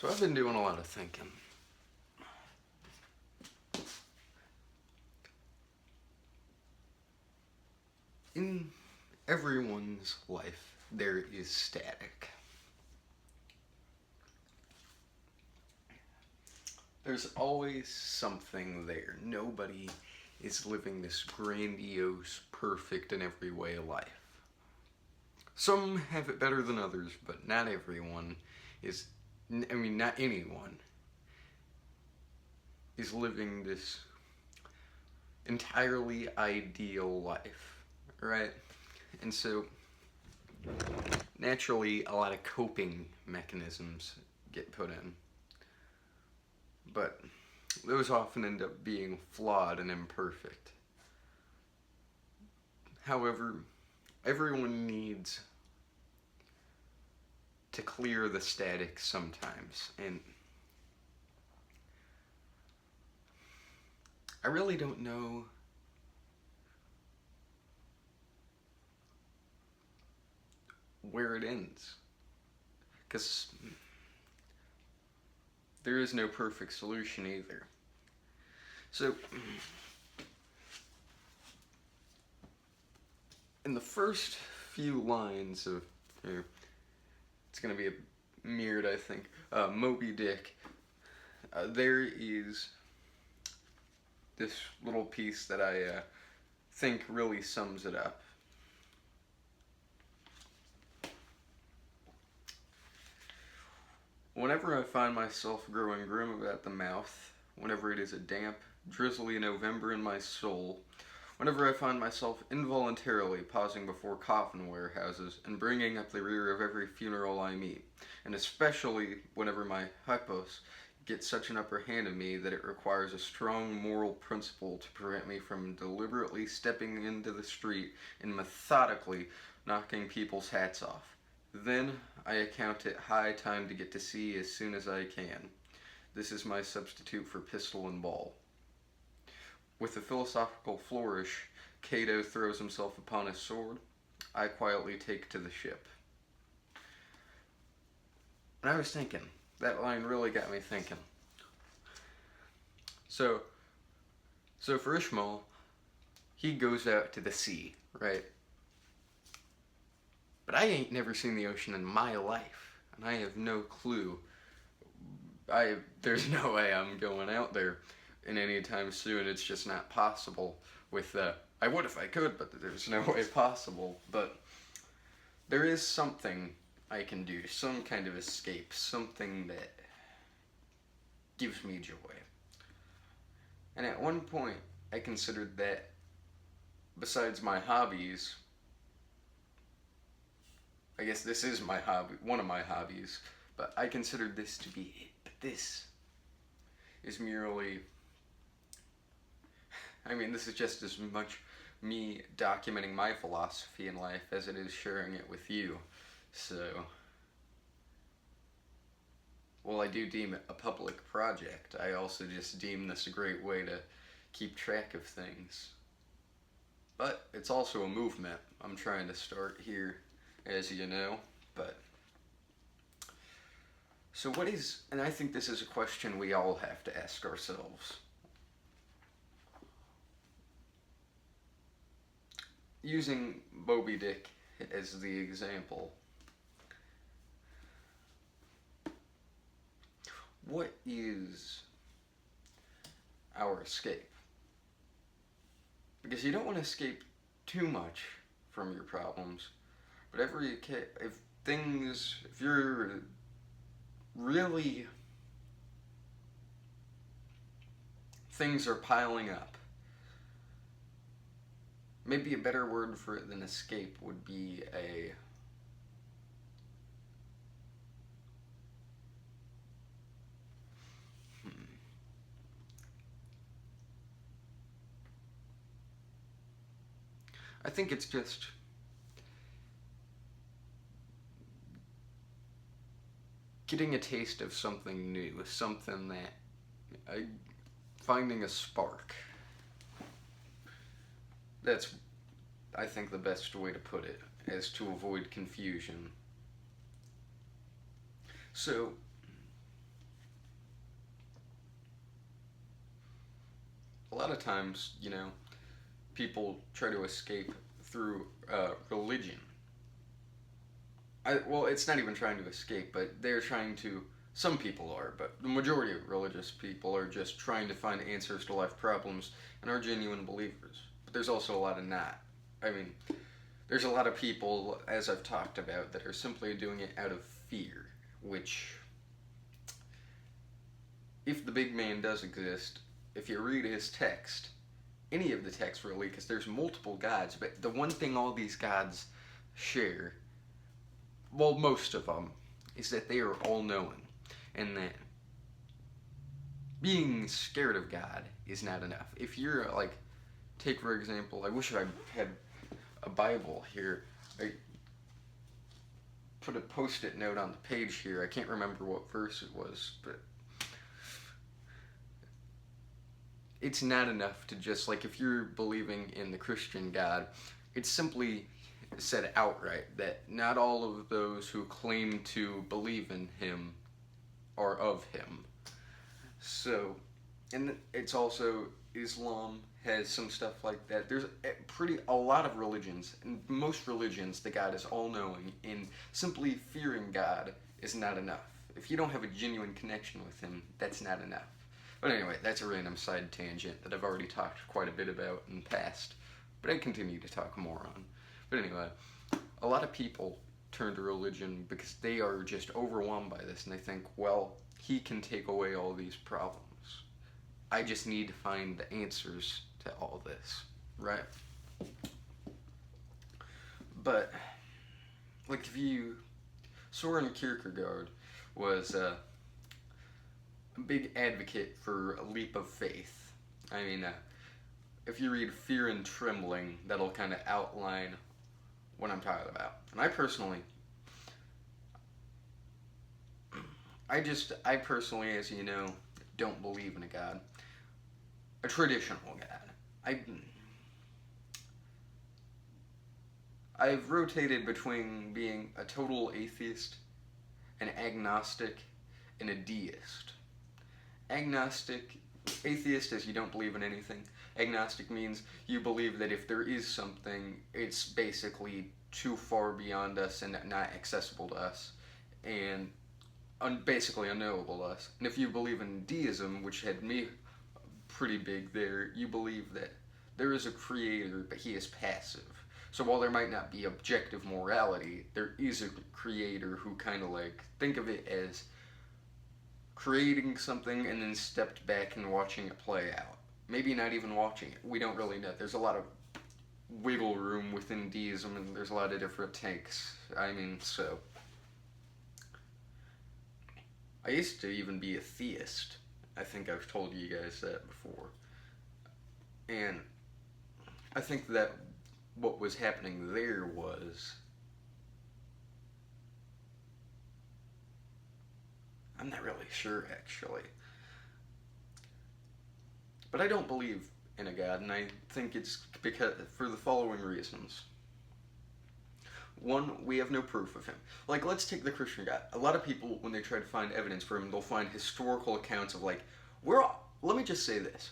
So I've been doing a lot of thinking. In everyone's life, there is static. There's always something there. Nobody is living this grandiose, perfect in every way life. Some have it better than others, but not everyone is, not anyone is living this entirely ideal life, right? And so, naturally, a lot of coping mechanisms get put in. But those often end up being flawed and imperfect. However, everyone needs to clear the static sometimes, and I really don't know where it ends, because there is no perfect solution either. So, in the first few lines of, it's going to be mirrored, I think, Moby Dick, there is this little piece that I think really sums it up. Whenever I find myself growing grim about the mouth, whenever it is a damp, drizzly November in my soul, whenever I find myself involuntarily pausing before coffin warehouses and bringing up the rear of every funeral I meet, and especially whenever my hypos get such an upper hand of me that it requires a strong moral principle to prevent me from deliberately stepping into the street and methodically knocking people's hats off. Then I account it high time to get to sea as soon as I can. This is my substitute for pistol and ball. With a philosophical flourish, Cato throws himself upon his sword. I quietly take to the ship. And I was thinking, that line really got me thinking. So for Ishmael, he goes out to the sea, right? But I ain't never seen the ocean in my life, and I have no clue. There's no way I'm going out there in any time soon. It's just not possible. I would if I could, but there's no way possible. But there is something I can do, some kind of escape, something that gives me joy. And at one point, I considered that, besides my hobbies, I guess this is my hobby, one of my hobbies, but I considered this to be it. But this is merely, this is just as much me documenting my philosophy in life as it is sharing it with you. So, while I do deem it a public project, I also just deem this a great way to keep track of things. But it's also a movement I'm trying to start here, as you know. But so what is, and I think this is a question we all have to ask ourselves. Using Moby Dick as the example, what is our escape? Because you don't want to escape too much from your problems, but if you're really, things are piling up, maybe a better word for it than escape would be I think it's just getting a taste of something new, something that, finding a spark. That's, I think, the best way to put it, as to avoid confusion. So, a lot of times, people try to escape through religion. Well, it's not even trying to escape, but they're trying to. Some people are, but the majority of religious people are just trying to find answers to life problems and are genuine believers. But there's also a lot of not. I mean, there's a lot of people, as I've talked about, that are simply doing it out of fear, which, if the big man does exist, if you read his text, any of the text really, because there's multiple gods, but the one thing all these gods share, well, most of them, is that they are all knowing, and that being scared of God is not enough. If you're like, take for example, I wish I had a Bible here. I put a post-it note on the page here. I can't remember what verse it was, but it's not enough to just, like, if you're believing in the Christian God, it's simply said outright that not all of those who claim to believe in him are of him. So, and it's also, Islam has some stuff like that. There's a lot of religions, and most religions, the God is all-knowing, and simply fearing God is not enough. If you don't have a genuine connection with him, that's not enough. But anyway, that's a random side tangent that I've already talked quite a bit about in the past, but I continue to talk more on. But anyway, a lot of people turn to religion because they are just overwhelmed by this, and they think, well, he can take away all these problems. I just need to find the answers to all this, right? But, like, Soren Kierkegaard was a big advocate for a leap of faith. I mean, if you read Fear and Trembling, that'll kind of outline what I'm talking about. And I personally, as you know, don't believe in a God. A traditional God. I've rotated between being a total atheist, an agnostic, and a deist. Atheist is you don't believe in anything. Agnostic means you believe that if there is something, it's basically too far beyond us and not accessible to us, and basically unknowable to us. And if you believe in deism, which had me pretty big there, you believe that there is a creator, but he is passive. So while there might not be objective morality, there is a creator who kind of like, think of it as creating something and then stepped back and watching it play out. Maybe not even watching it. We don't really know. There's a lot of wiggle room within deism, and there's a lot of different takes. I mean, so. I used to even be a theist. I think I've told you guys that before. And I think that what was happening there was, I'm not really sure, actually. But I don't believe in a God, and I think it's because for the following reasons. One, we have no proof of him. Like, let's take the Christian God. A lot of people, when they try to find evidence for him, they'll find historical accounts of, like, let me just say this.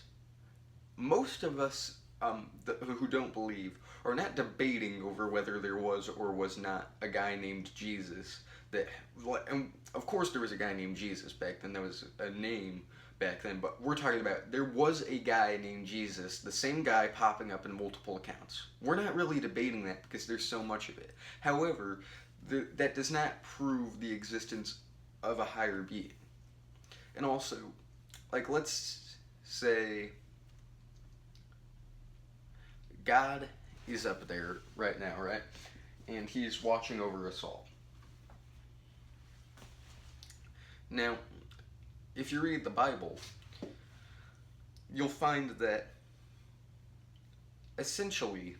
Most of us who don't believe are not debating over whether there was or was not a guy named Jesus. And of course there was a guy named Jesus back then. There was a name back then, but we're talking about there was a guy named Jesus, the same guy popping up in multiple accounts. We're not really debating that because there's so much of it. However, that does not prove the existence of a higher being. And also, like, let's say God is up there right now, right? And he's watching over us all. Now, if you read the Bible, you'll find that essentially,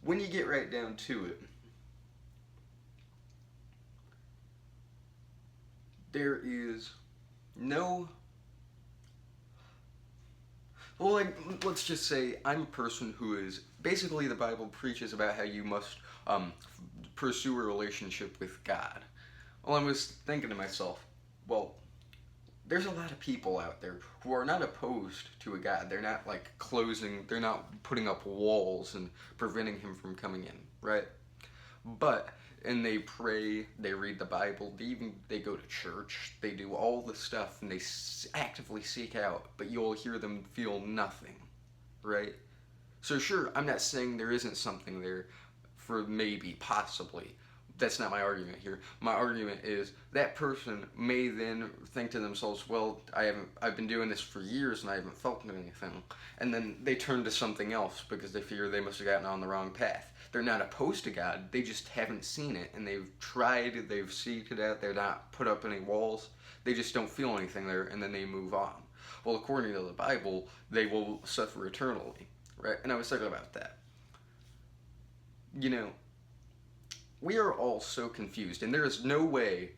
when you get right down to it, there is no, well, like, let's just say I'm a person who is, basically the Bible preaches about how you must pursue a relationship with God. Well, I was thinking to myself, well, there's a lot of people out there who are not opposed to a God. They're not like they're not putting up walls and preventing him from coming in, right? But and they pray, they read the Bible, they go to church, they do all the stuff, and they actively seek out. But you'll hear them feel nothing, right? So sure, I'm not saying there isn't something there for maybe, possibly. That's not my argument here. My argument is that person may then think to themselves, well, I've been doing this for years and I haven't felt anything. And then they turn to something else because they figure they must have gotten on the wrong path. They're not opposed to God, they just haven't seen it, and they've tried, they've seeked it out, they're not put up any walls, they just don't feel anything there, and then they move on. Well, according to the Bible, they will suffer eternally, right? And I was thinking about that. You know, we are all so confused, and there is no way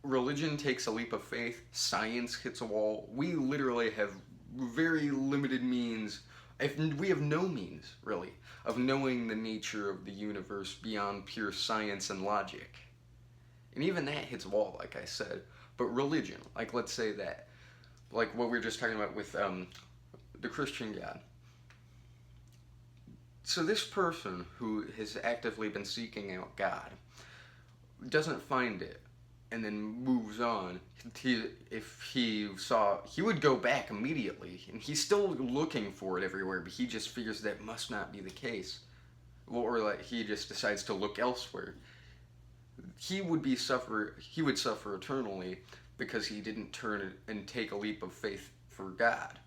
religion takes a leap of faith, science hits a wall. We literally have very limited means, if we have no means, really, of knowing the nature of the universe beyond pure science and logic. And even that hits a wall, like I said. But religion, like let's say that, like what we were just talking about with the Christian God. So this person who has actively been seeking out God doesn't find it and then moves on. He would go back immediately, and he's still looking for it everywhere, but he just figures that must not be the case. Or like he just decides to look elsewhere. He would suffer eternally because he didn't turn and take a leap of faith for God,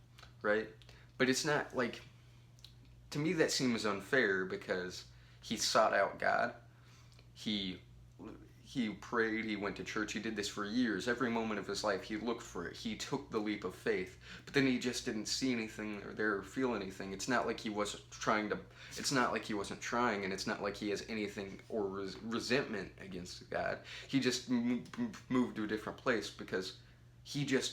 right? But it's not like, to me that seems unfair because he sought out God. He prayed, he went to church, he did this for years. Every moment of his life he looked for it. He took the leap of faith. But then he just didn't see anything or feel anything. It's not like he wasn't trying, and it's not like he has anything or resentment against God. He just moved to a different place because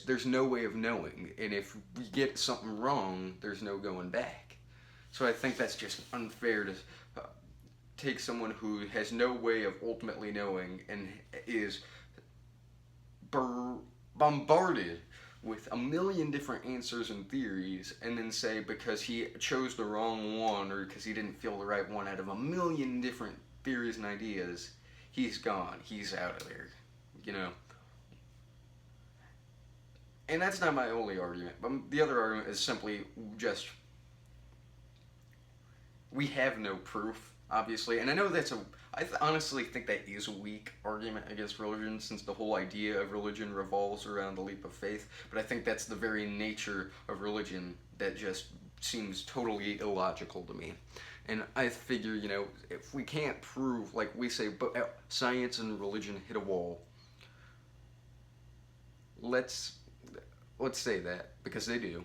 there's no way of knowing. And if we get something wrong, there's no going back. So I think that's just unfair to take someone who has no way of ultimately knowing and is bombarded with a million different answers and theories, and then say because he chose the wrong one or because he didn't feel the right one out of a million different theories and ideas, he's gone, he's out of there, you know. And that's not my only argument, but the other argument is simply just we have no proof, obviously, and I know I honestly think that is a weak argument against religion, since the whole idea of religion revolves around the leap of faith, but I think that's the very nature of religion that just seems totally illogical to me. And I figure, you know, if we can't prove, like we say, but science and religion hit a wall, let's say that, because they do.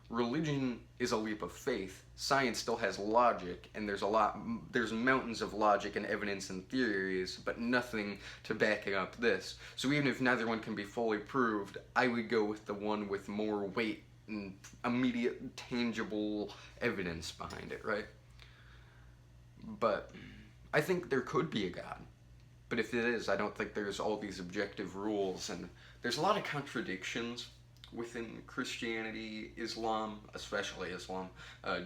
Religion is a leap of faith. Science still has logic, and there's mountains of logic and evidence and theories, but nothing to back up this. So even if neither one can be fully proved, I would go with the one with more weight and immediate, tangible evidence behind it, right? But I think there could be a God. But if it is, I don't think there's all these objective rules, and there's a lot of contradictions within Christianity, Islam, especially Islam,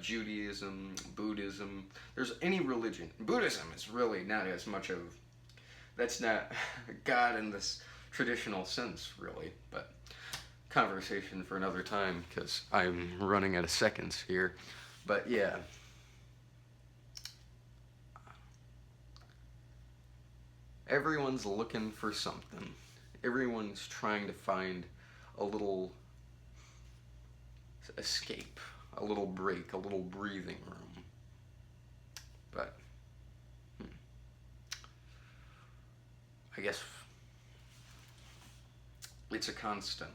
Judaism, Buddhism. There's any religion. Buddhism is really not as much of, that's not God in this traditional sense, really, but conversation for another time, because I'm running out of seconds here. But yeah. Everyone's looking for something. Everyone's trying to find a little escape, a little break, a little breathing room. But I guess it's a constant.